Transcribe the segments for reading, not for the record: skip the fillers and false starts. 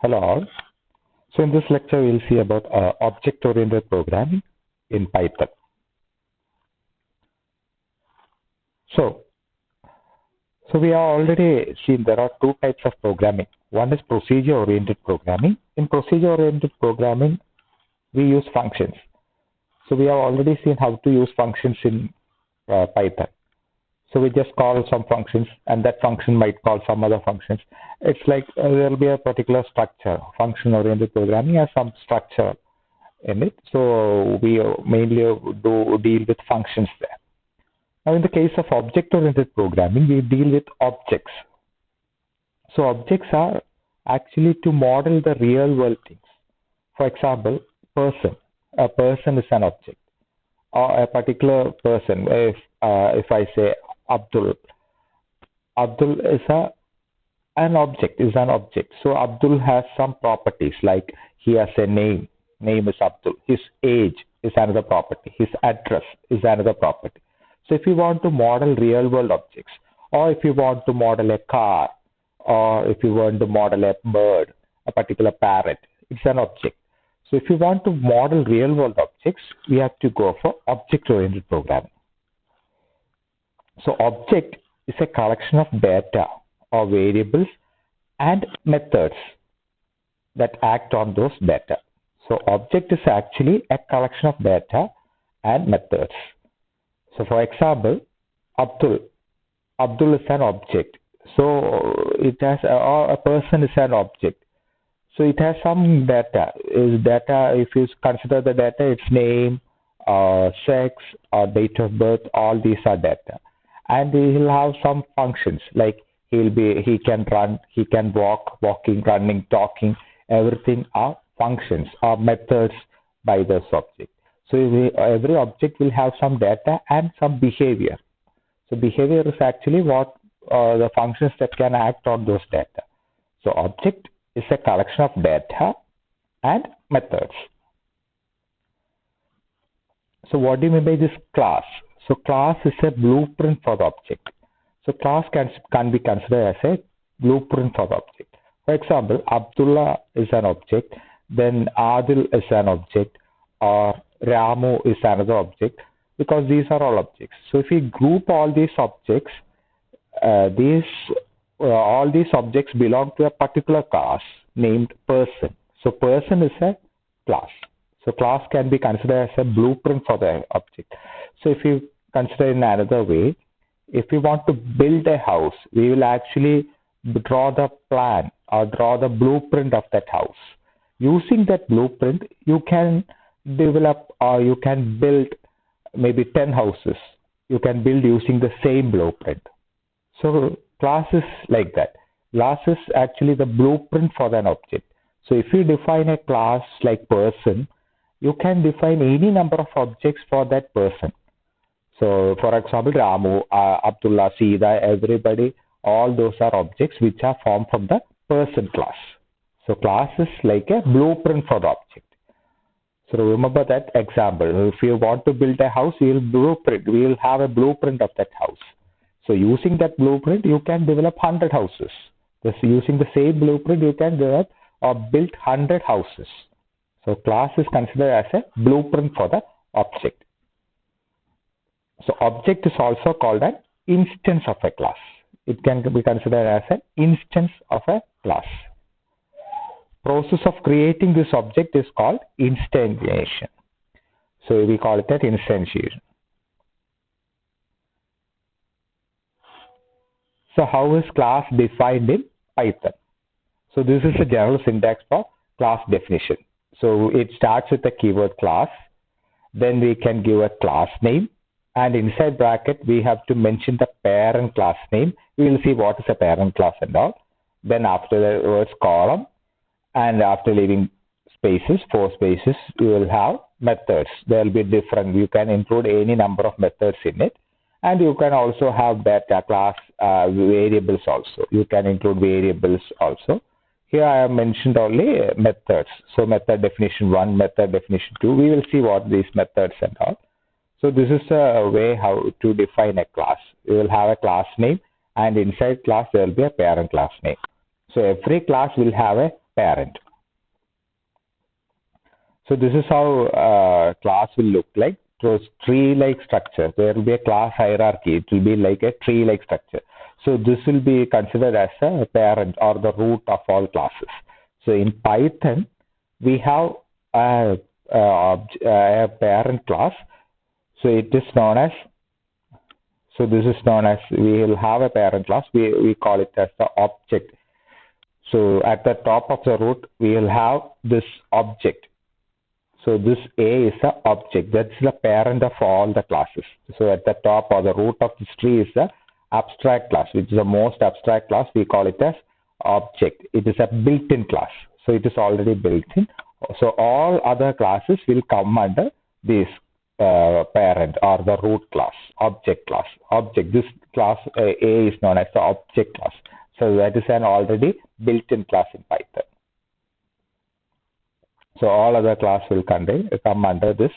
Hello all. So in this lecture, we'll see about object-oriented programming in Python. So we have already seen there are two types of programming. One is procedure-oriented programming. In procedure-oriented programming, we use functions. So we have already seen how to use functions in Python. So we just call some functions, and that function might call some other functions. It's like there will be a particular structure. Function-oriented programming has some structure in it. So we mainly deal with functions there. Now, in the case of object-oriented programming, we deal with objects. So objects are actually to model the real-world things. For example, person. A person is an object, or a particular person. If I say Abdul is an object. So Abdul has some properties, like he has a name. Name is Abdul. His age is another property. His address is another property. So if you want to model real world objects, or if you want to model a car, or if you want to model a bird, a particular parrot, it's an object. So if you want to model real world objects, we have to go for object-oriented programming. So object is a collection of data or variables and methods that act on those data. So object is actually a collection of data and methods. So for example, Abdul is an object. So it has a person is an object. So it has some data. If you consider the data, its name, sex, or date of birth, all these are data. And he'll have some functions, like he can run, he can walk, walking, running, talking, everything are functions or methods by this object. So every object will have some data and some behavior. So behavior is actually what the functions that can act on those data. So object is a collection of data and methods. So what do you mean by this class? So class is a blueprint for the object. So class can be considered as a blueprint for the object. For example, Abdullah is an object, then Adil is an object, or Ramu is another object, because these are all objects. So if we group all these objects, all these objects belong to a particular class named person. So person is a class. So class can be considered as a blueprint for the object. So if you consider in another way, if we want to build a house, we will actually draw the plan or draw the blueprint of that house. Using that blueprint, you can develop or you can build maybe 10 houses. You can build using the same blueprint. So class is like that. Class is actually the blueprint for an object. So if you define a class like person, you can define any number of objects for that person. So for example, Ramu, Abdullah, Sida, everybody, all those are objects which are formed from the person class. So class is like a blueprint for the object. So remember that example. If you want to build a house, we will have a blueprint of that house. So using that blueprint, you can develop 100 houses. Just using the same blueprint, you can develop or build 100 houses. So class is considered as a blueprint for the object. So object is also called an instance of a class. It can be considered as an instance of a class. Process of creating this object is called instantiation. So we call it that instantiation. So how is class defined in Python? So this is a general syntax for class definition. So it starts with the keyword class. Then we can give a class name. And inside bracket, we have to mention the parent class name. We will see what is a parent class and all. Then after the words column, and after leaving spaces, 4 spaces, you will have methods. There will be different. You can include any number of methods in it. And you can also have data class variables also. You can include variables also. Here I have mentioned only methods. So method definition 1, method definition 2. We will see what these methods and all. So this is a way how to define a class. You will have a class name, and inside class there will be a parent class name. So every class will have a parent. So this is how class will look like. So it's tree-like structure. There will be a class hierarchy. It will be like a tree-like structure. So this will be considered as a parent or the root of all classes. So in Python, we have a parent class. So it is known as, so this is known as, we will have a parent class. We call it as the object. So at the top of the root, we will have this object. So this A is the object. That's the parent of all the classes. So at the top or the root of this tree is the abstract class, which is the most abstract class. We call it as object. It is a built-in class. So it is already built in. So all other classes will come under this parent or the root class, object class. Object. This class A is known as the object class. So that is an already built-in class in Python. So all other class will come under this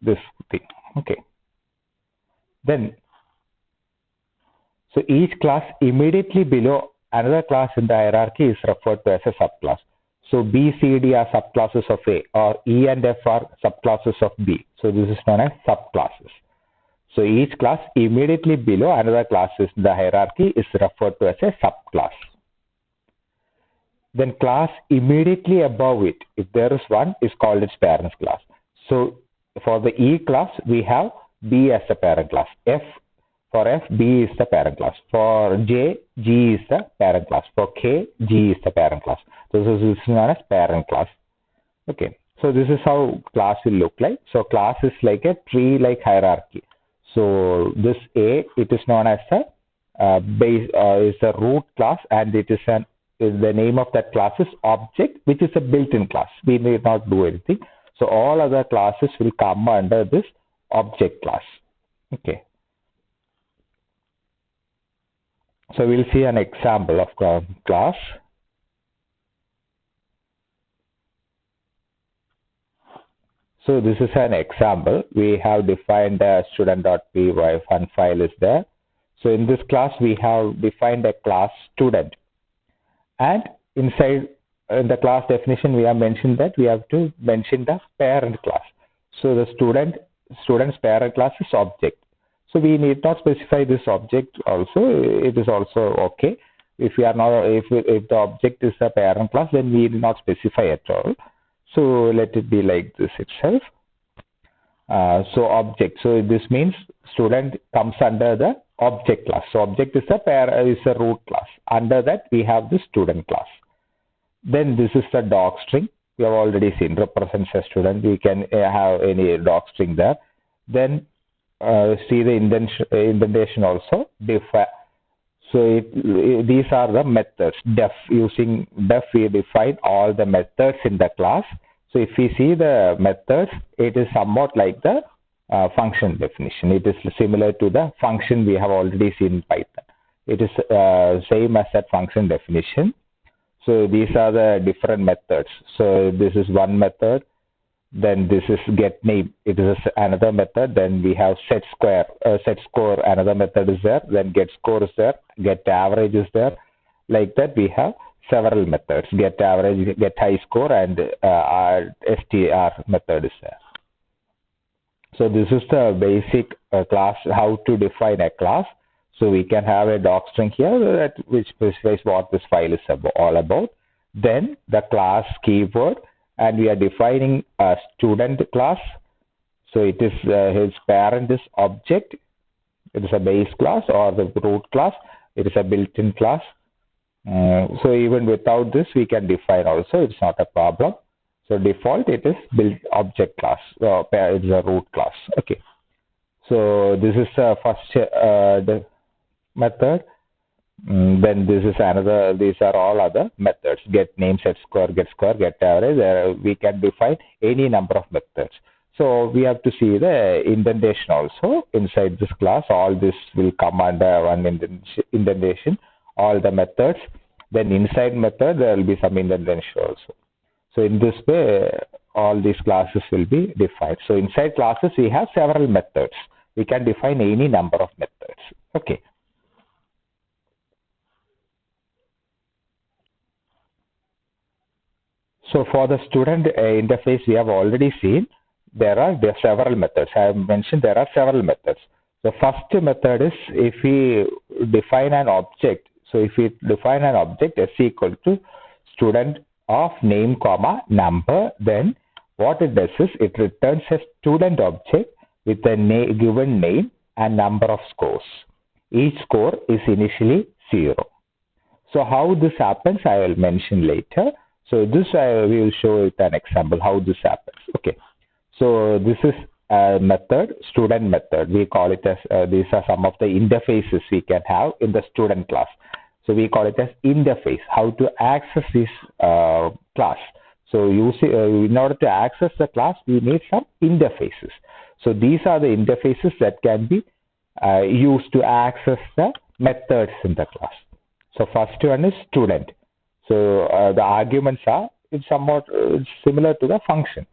this thing. Okay. Then, so each class immediately below another class in the hierarchy is referred to as a subclass. So B, C, D are subclasses of A, or E and F are subclasses of B. So this is known as subclasses. So each class immediately below another class in the hierarchy is referred to as a subclass. Then class immediately above it, if there is one, is called its parent class. So for the E class, we have B as the parent class. For F, B is the parent class. For J, G is the parent class. For K, G is the parent class. So this is known as parent class. Okay. So this is how class will look like. So class is like a tree-like hierarchy. So this A, it is known as a base, is a root class, and it is the name of that class is object, which is a built-in class. We need not do anything. So all other classes will come under this object class. Okay. So we'll see an example of class. So this is an example. We have defined a student.py fun file is there. So in this class, we have defined a class student. And inside in the class definition, we have mentioned that we have to mention the parent class. So the student's parent class is object. So we need not specify this object also. It is also okay. If we are not, if the object is a parent class, then we need not specify at all. So let it be like this itself. So object. So this means student comes under the object class. So object is a root class. Under that we have the student class. Then this is the doc string. We have already seen represents a student. We can have any doc string there. Then see the indentation also. So these are the methods. Using def we define all the methods in the class. So if we see the methods, it is somewhat like the function definition. It is similar to the function we have already seen in Python. It is same as that function definition. So these are the different methods. So this is one method. Then this is get name. It is another method. Then we have set score. Another method is there. Then get score is there. Get average is there. Like that we have several methods. Get average, get high score, and str method is there. So this is the basic class, how to define a class. So we can have a doc string here which specifies what this file is all about. Then the class keyword, and we are defining a student class. So it is his parent is object. It is a base class or the root class. It is a built-in class. So even without this, we can define also. It's not a problem. So default, it is built object class. It is a root class. Okay. So this is the first method. Then this is another. These are all other methods. Get name, set score, get average. We can define any number of methods. So we have to see the indentation also inside this class. All this will come under one indentation. All the methods. Then inside method there will be some indentation also. So in this way, all these classes will be defined. So inside classes we have several methods. We can define any number of methods. Okay. So for the student interface, we have already seen there are several methods. I have mentioned there are several methods. The first method is if we define an object. So if we define an object s equal to student of name comma number, then what it does is it returns a student object with a given name and number of scores. Each score is initially 0. So how this happens, I will mention later. So this we will show it an example how this happens. Okay. So this is a method, student method. We call it as these are some of the interfaces we can have in the student class. So we call it as interface. How to access this class. So in order to access the class, we need some interfaces. So these are the interfaces that can be used to access the methods in the class. So first one is student. So the arguments are somewhat similar to the function,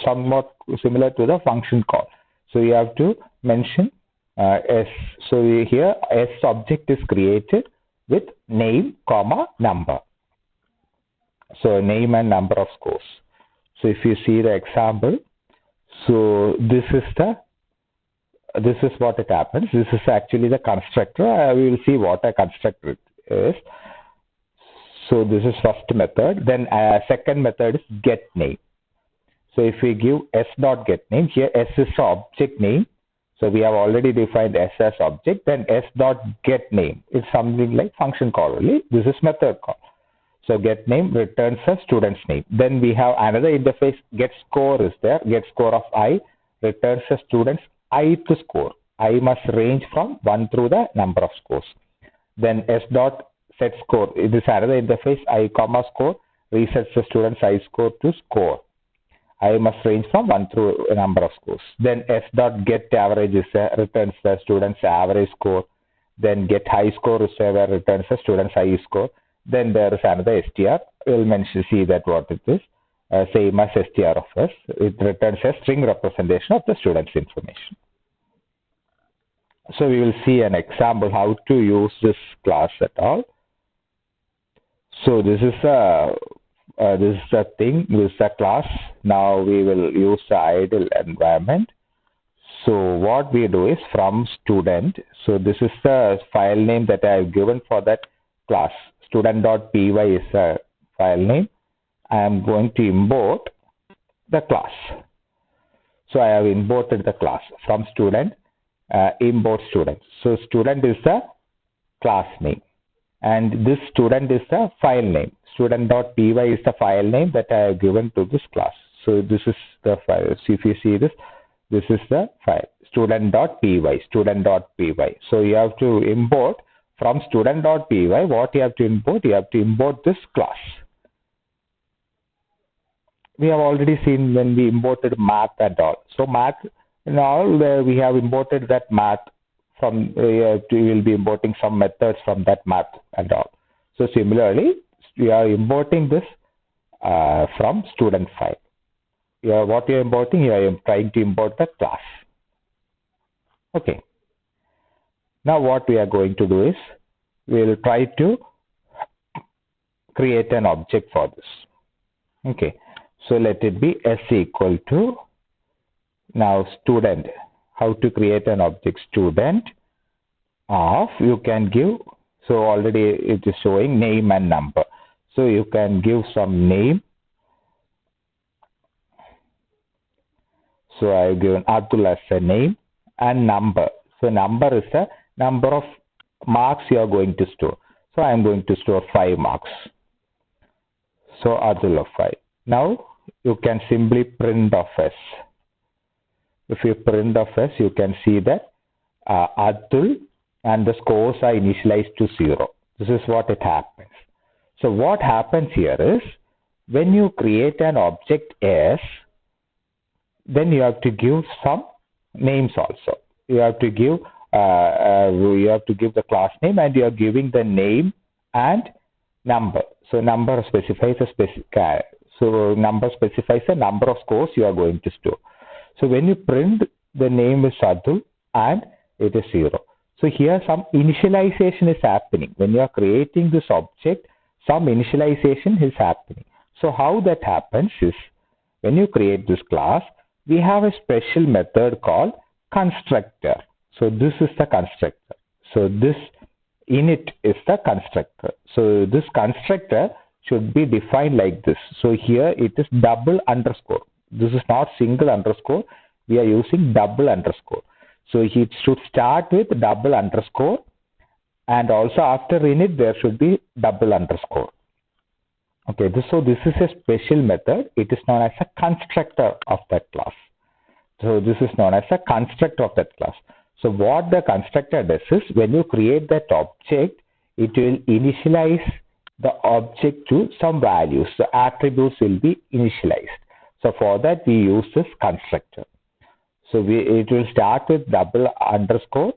somewhat similar to the function call. So you have to mention s. So here s object is created with name comma number. So name and number of scores. So if you see the example, so this is what it happens. This is actually the constructor. We will see what a constructor is. So this is first method. Then second method is get name. So if we give s dot get name, here s is the object name. So we have already defined s as object. Then s dot get name. It's something like function call only. This is method call. So get name returns a student's name. Then we have another interface, get score is there. Get score of I returns a student's ith score. I must range from 1 through the number of scores. Then s dot set score. It is another interface, I comma score resets the student's I score to score. I must range from 1 through a number of scores. Then s dot get average is returns the student's average score. Then get high score is returns the student's high score. Then there is another str. We'll see that what it is. Same as str of s. It returns a string representation of the student's information. So we will see an example how to use this class at all. So this is a thing. This is a class. Now we will use the idle environment. So what we do is from student. So this is the file name that I have given for that class. Student.py is a file name. I am going to import the class. So I have imported the class from student. Import student. So student is the class name. And this student is the file name. Student.py is the file name that I have given to this class. So this is the file. So if you see this is the file. Student.py. Student.py. So you have to import from student.py. What you have to import? You have to import this class. We have already seen when we imported math and all. So math and all, we have imported that math from, we will be importing some methods from that math and all. So similarly, we are importing this from student file. What you are importing, you are trying to import the class. Okay. Now what we are going to do is, we will try to create an object for this. Okay. So let it be s equal to, now student. How to create an object? Student of, you can give, so already it is showing name and number. So you can give some name. So I have given Abdul as a name and number. So number is the number of marks you are going to store. So I am going to store 5 marks. So Abdul of 5. Now you can simply print of s. If you print of s, you can see that Abdul and the scores are initialized to 0. This is what it happens. So what happens here is, when you create an object s, then you have to give some names also. You have to give the class name, and you are giving the name and number. So number specifies number specifies the number of scores you are going to store. So when you print, the name is Sadhu and it is 0. So here some initialization is happening. When you are creating this object, some initialization is happening. So how that happens is, when you create this class, we have a special method called constructor. So this is the constructor. So this init is the constructor. So this constructor should be defined like this. So here it is double underscore. This is not single underscore. We are using double underscore. So it should start with double underscore, and also after init there should be double underscore. Okay, so this is a special method. It is known as a constructor of that class. So this is known as a constructor of that class. So what the constructor does is, when you create that object, it will initialize the object to some values. The attributes will be initialized. So for that we use this constructor. So it will start with double underscore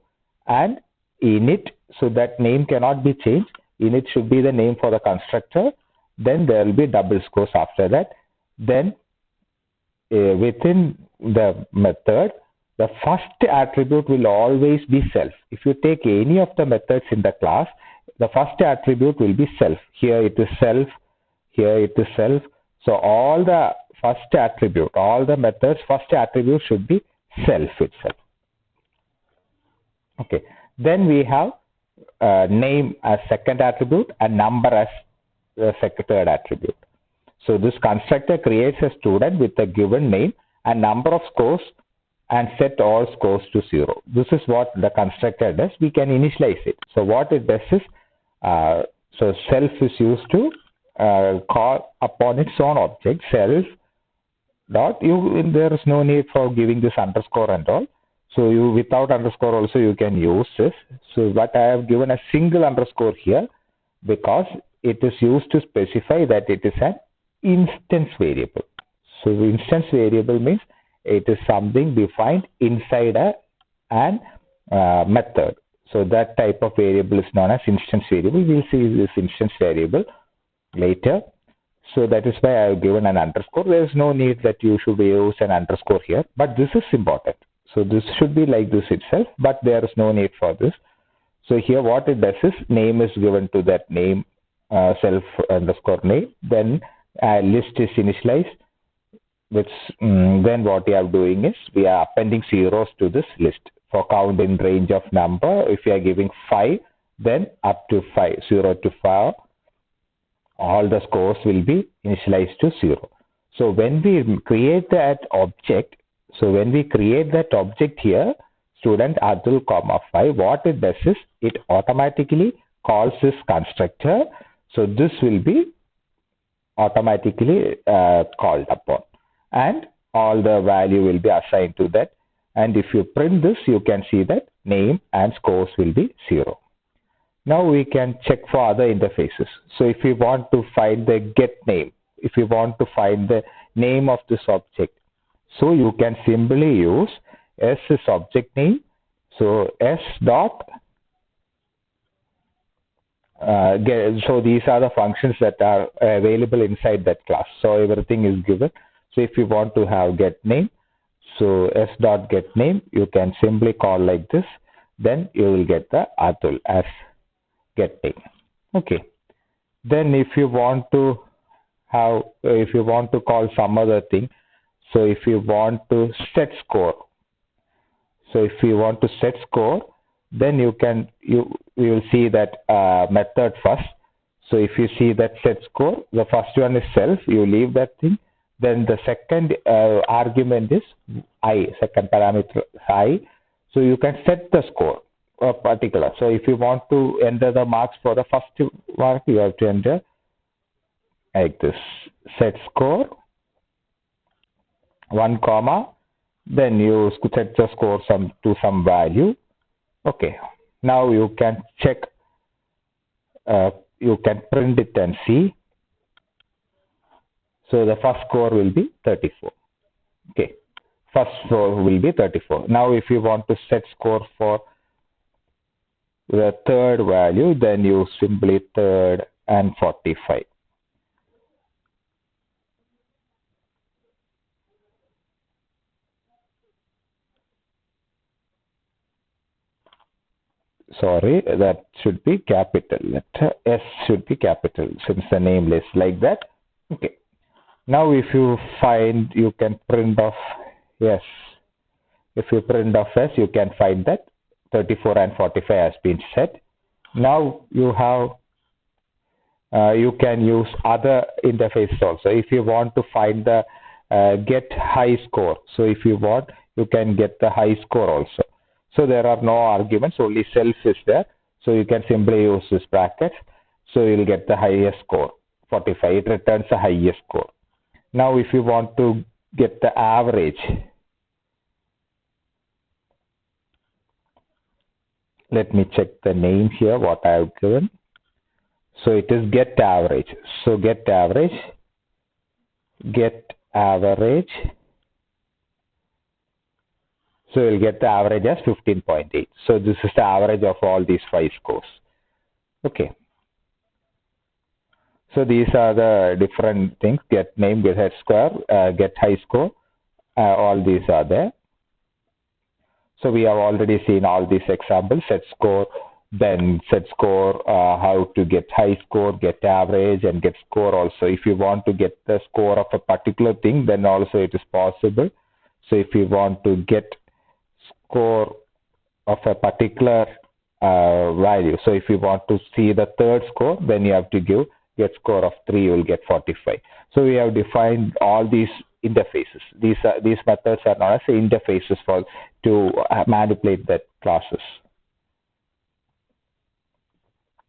and init. So that name cannot be changed. Init should be the name for the constructor. Then there will be double scores after that. Then within the method, the first attribute will always be self. If you take any of the methods in the class, the first attribute will be self. Here it is self, here it is self. So all the first attribute, all the methods, first attribute should be self itself. Okay. Then we have name as second attribute and number as the third attribute. So this constructor creates a student with a given name and number of scores and set all scores to 0. This is what the constructor does. We can initialize it. So what it does is, so self is used to call upon its own object, self dot. There is no need for giving this underscore and all. So you, without underscore also you can use this. So but I have given a single underscore here because it is used to specify that it is an instance variable. So instance variable means it is something defined inside an method. So that type of variable is known as instance variable. We will see this instance variable later. So that is why I have given an underscore. There is no need that you should use an underscore here, but this is important. So this should be like this itself, but there is no need for this. So here what it does is, name is given to that name, self underscore name. Then list is initialized. Which then what we are doing is, we are appending zeros to this list for count in range of number. If you are giving 5, then up to 5, 0 to 5, all the scores will be initialized to 0. So when we create that object, here, student Atul comma 5, what it does is, it automatically calls this constructor. So this will be automatically called upon, and all the value will be assigned to that. And if you print this, you can see that name and scores will be 0. Now we can check for other interfaces. So if you want to find the get name, if you want to find the name of this object, so you can simply use s is object name. So s dot so these are the functions that are available inside that class. So everything is given. So if you want to have get name, so s dot get name, you can simply call like this. Then you will get the Atul as get name. Okay. Then if you want to have, if you want to call some other thing, so if you want to set score, so if you want to set score, then you will see that method first. So if you see that set score, the first one is self, you leave that thing. Then the second argument is I, second parameter I. So you can set the score particular. So if you want to enter the marks for the first mark, you have to enter like this, set score 1 comma, then you set the score to some value. Okay, now you can check, you can print it and see. So the first score will be 34. Okay, first score will be 34. Now if you want to set score for the third value, then you simply third and 45. Sorry, that should be capital. Letter S should be capital since the name is like that. Okay. Now if you find, you can print off yes. If you print off yes, you can find that 34 and 45 has been set. Now you have you can use other interfaces also. If you want to find the get high score, so if you want, you can get the high score also. So there are no arguments, only self is there. So you can simply use this bracket. So you'll get the highest score, 45. It returns the highest score. Now if you want to get the average, let me check the name here, what I have given. So it is get average. So get average. So you'll get the average as 15.8. So this is the average of all these 5 scores. Okay. So these are the different things: get name, get head score, get high score. All these are there. So we have already seen all these examples: set score, then set score, how to get high score, get average, and get score also. If you want to get the score of a particular thing, then also it is possible. So if you want to get score of a particular value, so if you want to see the third score, then you have to give get score of 3, you will get 45. So we have defined all these interfaces. These methods are known as interfaces to manipulate the classes.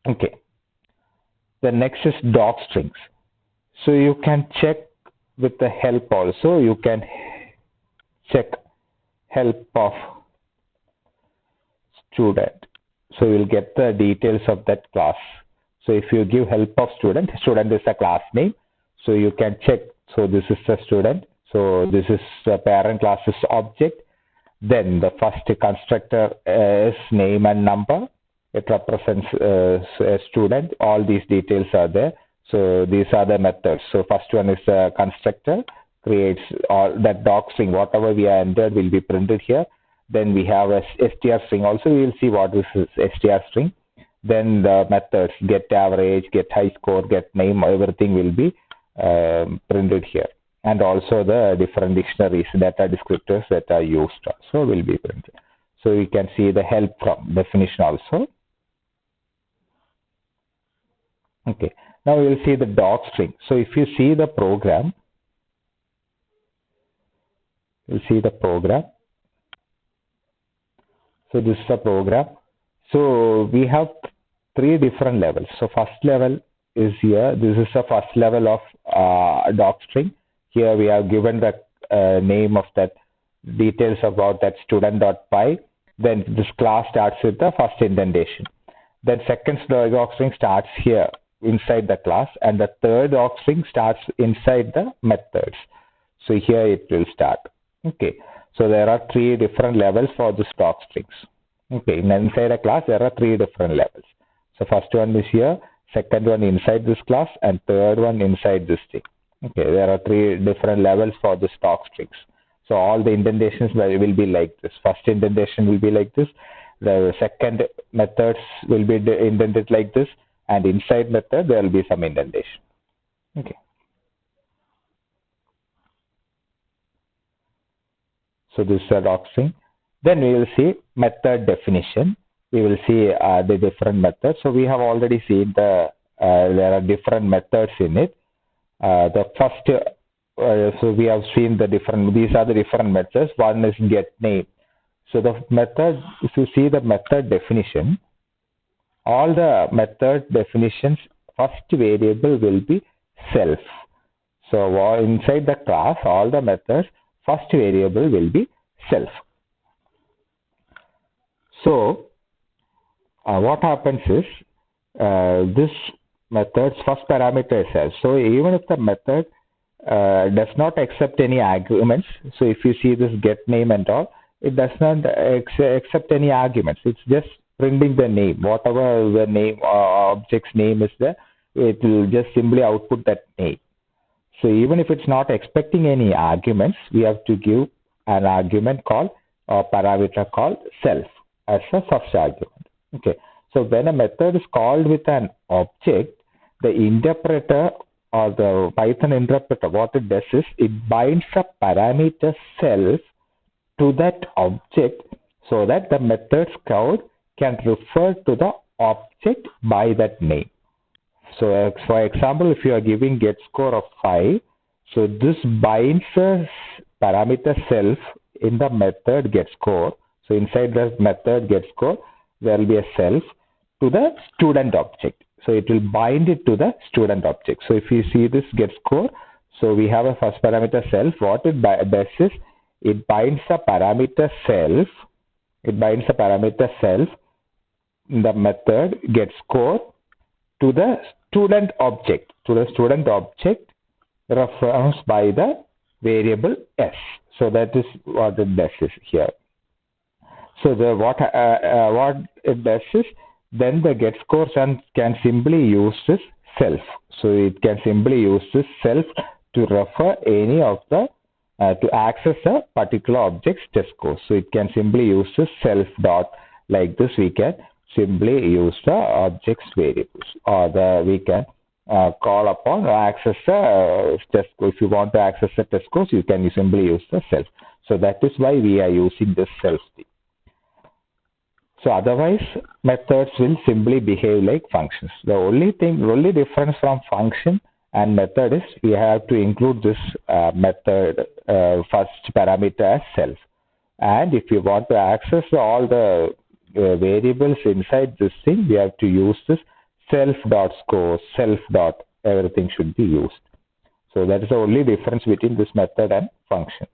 Okay. The next is doc strings. So you can check with the help also. You can check help of student. So you'll get the details of that class. So if you give help of student, student is a class name. So you can check. So this is the student. So this is the parent class's object. Then the first constructor is name and number. It represents a student. All these details are there. So these are the methods. So first one is the constructor, creates all that doc string. Whatever we have entered will be printed here. Then we have a str string also. We will see what is str string. Then the methods get average, get high score, get name, everything will be printed here. And also the different dictionaries, data descriptors that are used also will be printed. So you can see the help from definition also. Okay, now we will see the doc string. So if you see the program, you'll see the program. So this is the program. So we have 3 different levels. So first level is here. This is the first level of doc string. Here we have given the name of that, details about that student.py. Then this class starts with the first indentation. Then second doc string starts here inside the class, and the third doc string starts inside the methods. So here it will start. Okay. So there are 3 different levels for the doc strings. Okay. Inside a class there are 3 different levels. So first one is here, second one inside this class, and third one inside this thing. Okay, there are 3 different levels for the doc strings. So all the indentations will be like this. First indentation will be like this. The second methods will be indented like this, and inside method there will be some indentation. Okay. So this is a doc string. Then we will see method definition. We will see the different methods. So we have already seen there are different methods in it. The first, so we have seen these are the different methods. One is get name. So the method, if you see the method definition, all the method definitions, first variable will be self. So inside the class, all the methods, first variable will be self. So what happens is this method's first parameter is self. So even if the method does not accept any arguments, so if you see this get name and all, it does not accept any arguments. It's just printing the name. Whatever the name object's name is there, it will just simply output that name. So even if it's not expecting any arguments, we have to give an argument called or parameter called self as a first argument. Okay. So when a method is called with an object, the interpreter or the Python interpreter, what it does is it binds a parameter self to that object so that the method's code can refer to the object by that name. So for example, if you are giving get score of 5, so this binds a parameter self in the method get score. So inside the method get score, there will be a self to the student object. So it will bind it to the student object. So if you see this get score, so we have a first parameter self. What it does is it binds a parameter self. It binds a parameter self in the method get score to the student object. To the student object referenced by the variable s. So that is what it does is here. So what it does is then the get score can simply use this self. So it can simply use this self to refer any of the to access a particular object's test score. So it can simply use this self dot like this. We can simply use the object's variables, or we can call upon or access the test score. If you want to access the test scores, you can simply use the self. So that is why we are using this self thing. So otherwise, methods will simply behave like functions. The only difference from function and method is we have to include this method first parameter as self. And if you want to access all the variables inside this thing, we have to use this self.score, self. Everything should be used. So that is the only difference between this method and function.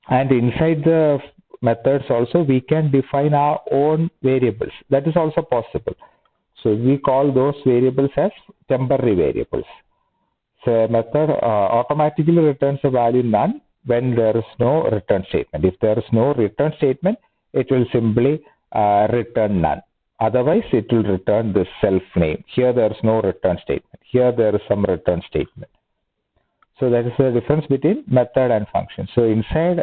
And inside the methods also, we can define our own variables. That is also possible. So we call those variables as temporary variables. So a method automatically returns a value none when there is no return statement. If there is no return statement, it will simply return none. Otherwise, it will return the self name. Here there is no return statement. Here there is some return statement. So that is the difference between method and function. So inside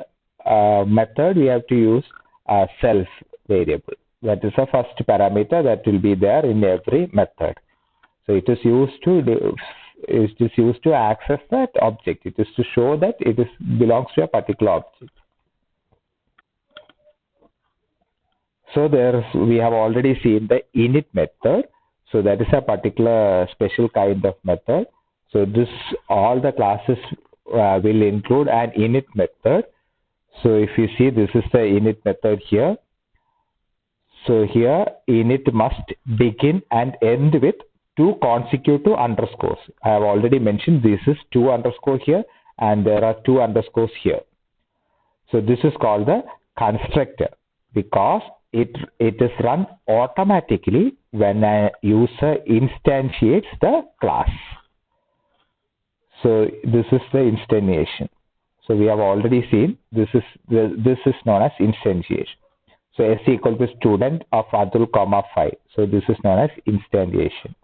method, we have to use a self variable. That is the first parameter that will be there in every method. So it is used to access that object. It is to show that it belongs to a particular object. So we have already seen the init method. So that is a particular special kind of method. So all the classes will include an init method. So if you see, this is the init method here. So here init must begin and end with 2 consecutive underscores. I have already mentioned this is 2 underscore here and there are 2 underscores here. So this is called the constructor because it is run automatically when a user instantiates the class. So this is the instantiation. So we have already seen this is known as instantiation. So s equal to student of Adul, 5. So this is known as instantiation.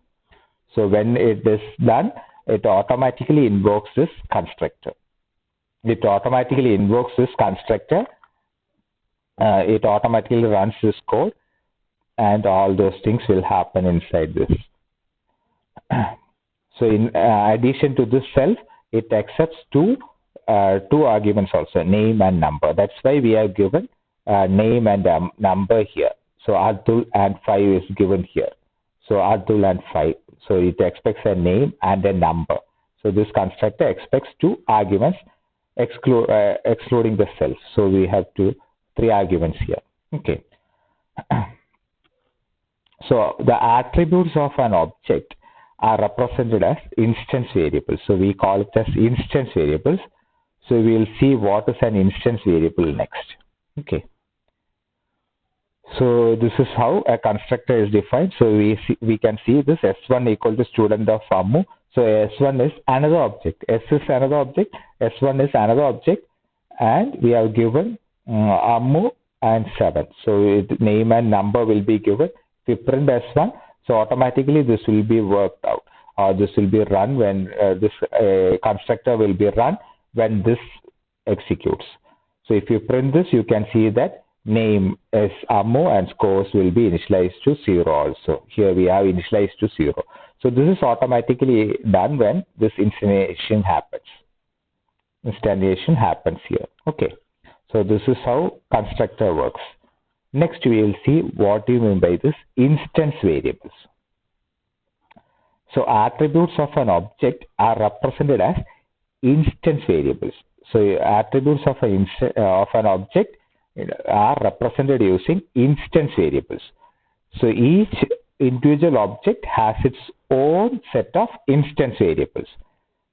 So when it is done, it automatically invokes this constructor. It automatically invokes this constructor. It automatically runs this code, and all those things will happen inside this. So in addition to this self, it accepts two arguments also, name and number. That's why we have given name and number here. So Adul and 5 is given here. So Adul and 5. So it expects a name and a number. So this constructor expects 2 arguments excluding the self. So we have 3 arguments here. Okay. So the attributes of an object are represented as instance variables. So we call it as instance variables. So we will see what is an instance variable next. Okay. So this is how a constructor is defined. So we can see this S1 equal to student of Ammu. So S1 is another object. S is another object. S1 is another object. And we have given Ammu and 7. So name and number will be given. If we print S1, so automatically this will be worked out. Or this will be run when this constructor will be run when this executes. So if you print this, you can see that name is Ammu and scores will be initialized to 0 also. Here we have initialized to 0. So this is automatically done when this instantiation happens. Instantiation happens here. Okay. So this is how constructor works. Next, we will see what do you mean by this instance variables. So attributes of an object are represented as instance variables. So attributes of an object are represented using instance variables. So each individual object has its own set of instance variables.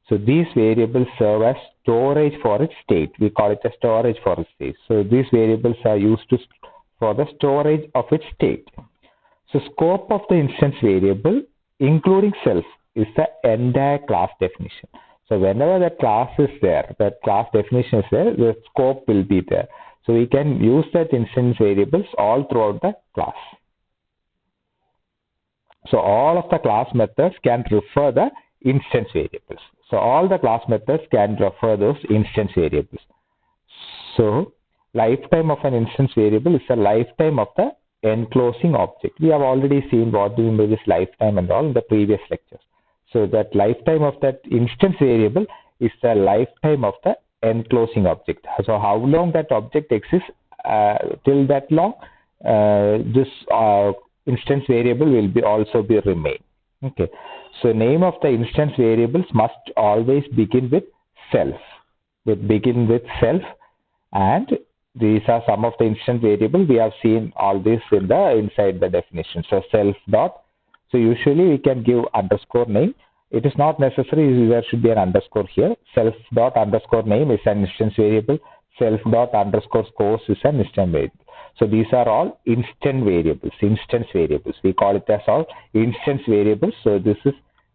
So these variables serve as storage for its state. We call it a storage for its state. So these variables are used for the storage of its state. So scope of the instance variable, including self, is the entire class definition. So whenever that class is there, that class definition is there, the scope will be there. So we can use that instance variables all throughout the class. So all of the class methods can refer the instance variables. So all the class methods can refer those instance variables. So lifetime of an instance variable is the lifetime of the enclosing object. We have already seen what do you mean by this lifetime and all in the previous lectures. So that lifetime of that instance variable is the lifetime of the enclosing object. So how long that object exists, till that long, this instance variable will also remain. Okay. So name of the instance variables must always begin with self. Begin with self, and these are some of the instance variables. We have seen all this inside the definition. So self dot. So usually we can give underscore name. It is not necessary there should be an underscore here. Self dot underscore name is an instance variable. Self dot underscore scores is an instance variable. So these are all instance variables. Instance variables. We call it as all instance variables. So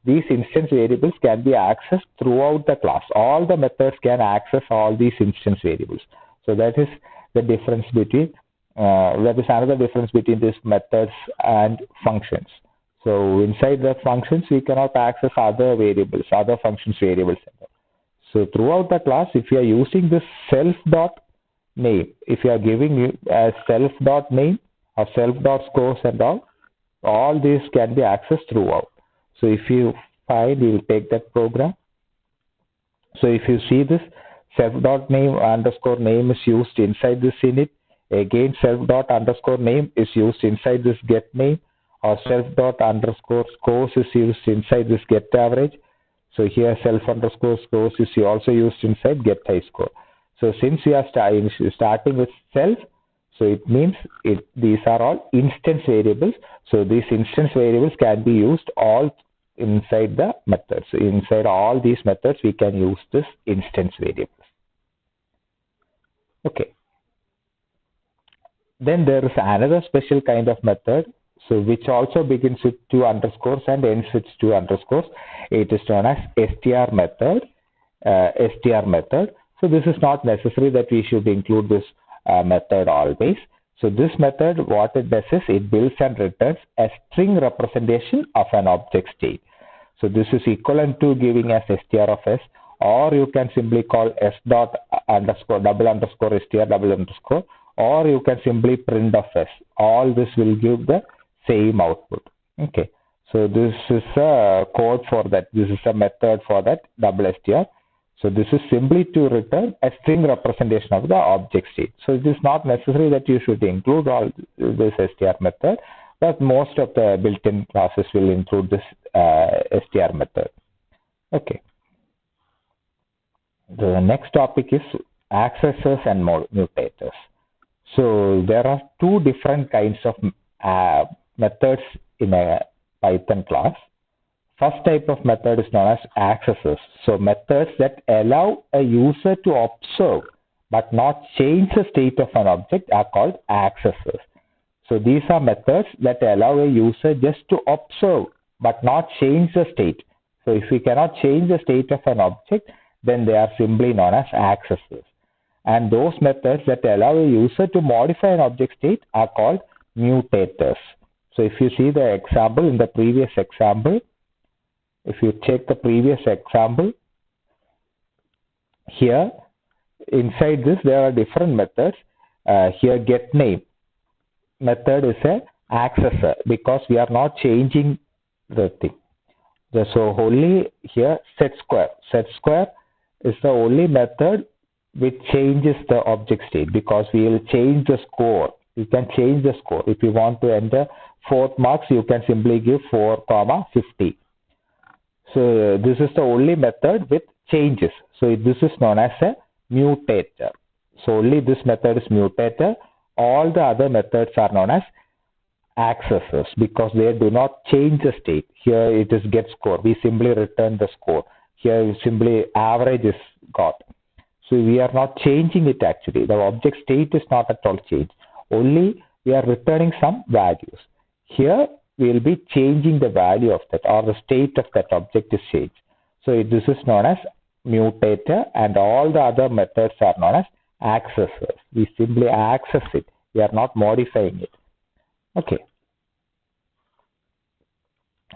these instance variables can be accessed throughout the class. All the methods can access all these instance variables. So that is the difference between that is another difference between these methods and functions. So inside the functions we cannot access other variables, other functions variables. So throughout the class, if you are using this self dot name, if you are giving a self dot name or self dot scores and all these can be accessed throughout. So if you find, we will take that program. So if you see this self dot name underscore name is used inside this init. Again, self dot underscore name is used inside this get name, or self dot underscore scores is used inside this get average. So here self underscore scores is also used inside get high score. So since we are starting with self, so it means these are all instance variables. So these instance variables can be used all inside the methods. So inside all these methods, we can use this instance variables. Okay. Then there is another special kind of method, so which also begins with 2 underscores and ends with 2 underscores. It is known as str method. So this is not necessary that we should include this method always. So this method, what it does is it builds and returns a string representation of an object state. So this is equivalent to giving as str of s, or you can simply call s dot underscore double underscore str double underscore, or you can simply print of s. All this will give the same output. Okay. So this is a code for that. This is a method for that double str. So this is simply to return a string representation of the object state. So it is not necessary that you should include all this str method, but most of the built-in classes will include this str method. Okay. The next topic is accessors and mutators. So there are 2 different kinds of methods in a Python class. First type of method is known as accessors. So methods that allow a user to observe but not change the state of an object are called accessors. So these are methods that allow a user just to observe but not change the state. So if we cannot change the state of an object, then they are simply known as accessors. And those methods that allow a user to modify an object state are called mutators. So if you see the example in the previous example, if you check the previous example, here inside this there are different methods. Here get name method is a accessor because we are not changing the thing. So only here set square. Set square is the only method which changes the object state, because we will change the score. You can change the score. If you want to enter 4th marks, you can simply give 4, 50. So this is the only method with changes. So this is known as a mutator. So only this method is mutator. All the other methods are known as accessors, because they do not change the state. Here it is get score. We simply return the score. Here simply average is got. So we are not changing it actually. The object state is not at all changed. Only we are returning some values. Here we will be changing the value of that, or the state of that object is changed. So this is known as mutator, and all the other methods are known as accessors. We simply access it. We are not modifying it. Okay.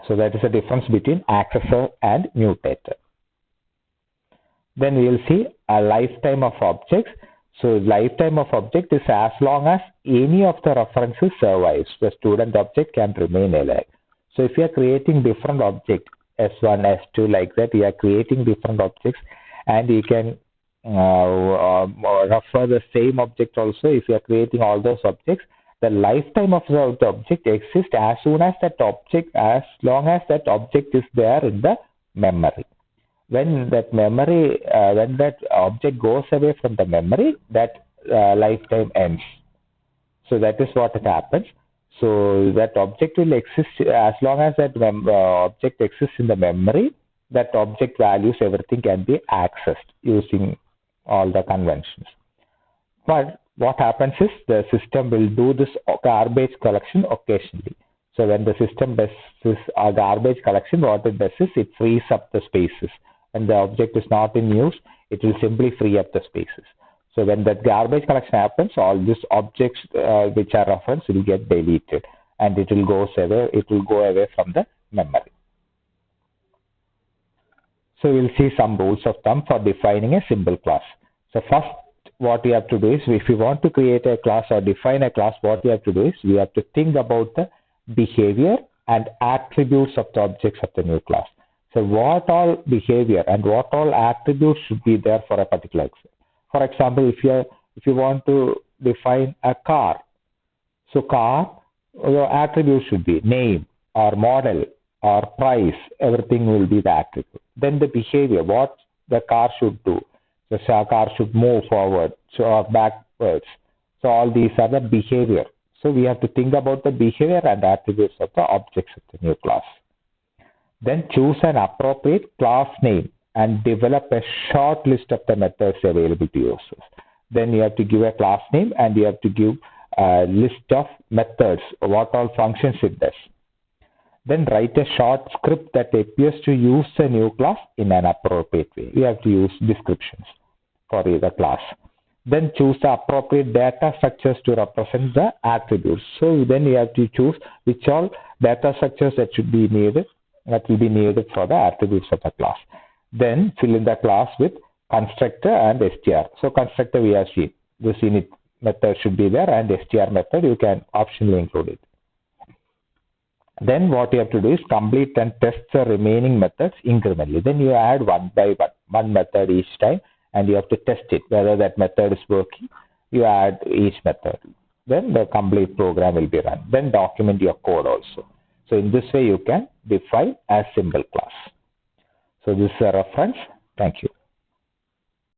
So that is the difference between accessor and mutator. Then we will see a lifetime of objects. So lifetime of object is as long as any of the references survives, the student object can remain alive. So if you are creating different objects, S1, S2 like that, you are creating different objects, and you can refer the same object also. If you are creating all those objects, the lifetime of the object exists as soon as that object, as long as that object is there in the memory. When that memory, when that object goes away from the memory, that lifetime ends. So that is what it happens. So that object will exist as long as that object exists in the memory. That object values, everything can be accessed using all the conventions. But what happens is the system will do this garbage collection occasionally. So when the system does this garbage collection, what it does is it frees up the spaces. When the object is not in use, it will simply free up the spaces. So when that garbage collection happens, all these objects which are referenced will get deleted, and it will go away. It will go away from the memory. So we'll see some rules of thumb for defining a simple class. So first, what we have to do is, if we want to create a class or define a class, what we have to do is we have to think about the behavior and attributes of the objects of the new class. So what all behavior and what all attributes should be there for a particular class. For example, if you want to define a car, so car, your attributes should be name or model or price. Everything will be the attribute. Then the behavior, what the car should do. The car should move forward or backwards. So all these are the behavior. So we have to think about the behavior and attributes of the objects of the new class. Then choose an appropriate class name and develop a short list of the methods available to users. Then you have to give a class name, and you have to give a list of methods, what all functions it does. Then write a short script that appears to use the new class in an appropriate way. You have to use descriptions for either class. Then choose the appropriate data structures to represent the attributes. So then you have to choose which all data structures that should be needed, that will be needed for the attributes of the class. Then fill in the class with constructor and str. So constructor we have seen. This init method should be there, and str method you can optionally include it. Then what you have to do is complete and test the remaining methods incrementally. Then you add one by one method each time, and you have to test it whether that method is working. You add each method. Then the complete program will be run. Then document your code also. So in this way you can define a simple class. So this is a reference. Thank you.